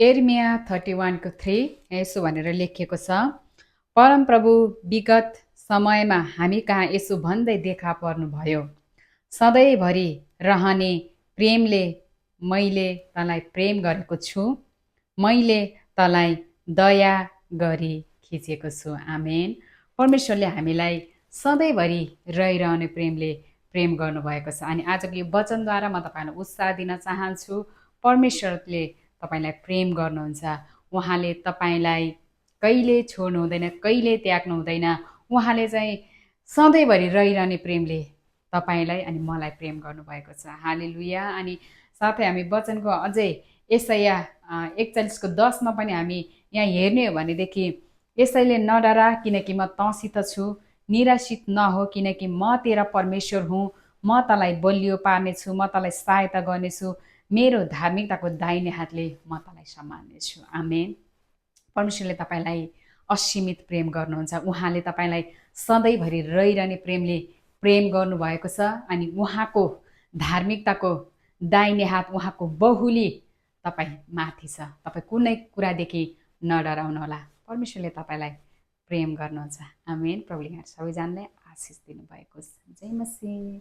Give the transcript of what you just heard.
एर्मिया 31:3 यसो भनेर लेखिएको छ, परमप्रभु विगत समयमा हामी कहाँ यसो भन्दै देखा पर्नुभयो, सधैँभरि रहने प्रेमले मैले तँलाई प्रेम गरेको छु, मैले तँलाई दया गरी खिचेको छु। आमेन। परमेश्वरले हामीलाई सधैँभरि रहिरहने प्रेमले प्रेम गर्नुभएको छ। अनि आजको यो वचनद्वारा म तपाईँलाई उत्साह दिन चाहन्छु। परमेश्वरले तपाईँलाई प्रेम गर्नुहुन्छ। उहाँले तपाईँलाई कहिले छोड्नु हुँदैन, कहिले त्याग्नु हुँदैन। उहाँले चाहिँ सधैँभरि रहिरहने प्रेमले तपाईँलाई अनि मलाई प्रेम गर्नुभएको छ। हालेलुया। अनि साथै हामी वचनको अझै यशाया 41:10 पनि हामी यहाँ हेर्ने हो भनेदेखि, यसैले नडरा किनकि म तँसित छु, निराशित नहो किनकि म तेरा परमेश्वर हुँ, म तँलाई बलियो पार्नेछु, म तँलाई सहायता गर्नेछु, मेरो धार्मिकताको दाहिने हातले म तँलाई सम्हाल्नेछु। आमेन। परमेश्वरले तपाईँलाई असीमित प्रेम गर्नुहुन्छ। उहाँले तपाईँलाई सधैँभरि रहिरहने प्रेमले प्रेम गर्नुभएको छ। अनि उहाँको धार्मिकताको दाहिने हात, उहाँको बहुली तपाईँ माथि छ। तपाईँ कुनै कुरादेखि नडराउनुहोला। परमेश्वरले तपाईँलाई प्रेम गर्नुहुन्छ। आमेन। प्रभुले यहाँ सबैजनालाई आशिष दिनुभएको छ। जय मसीह।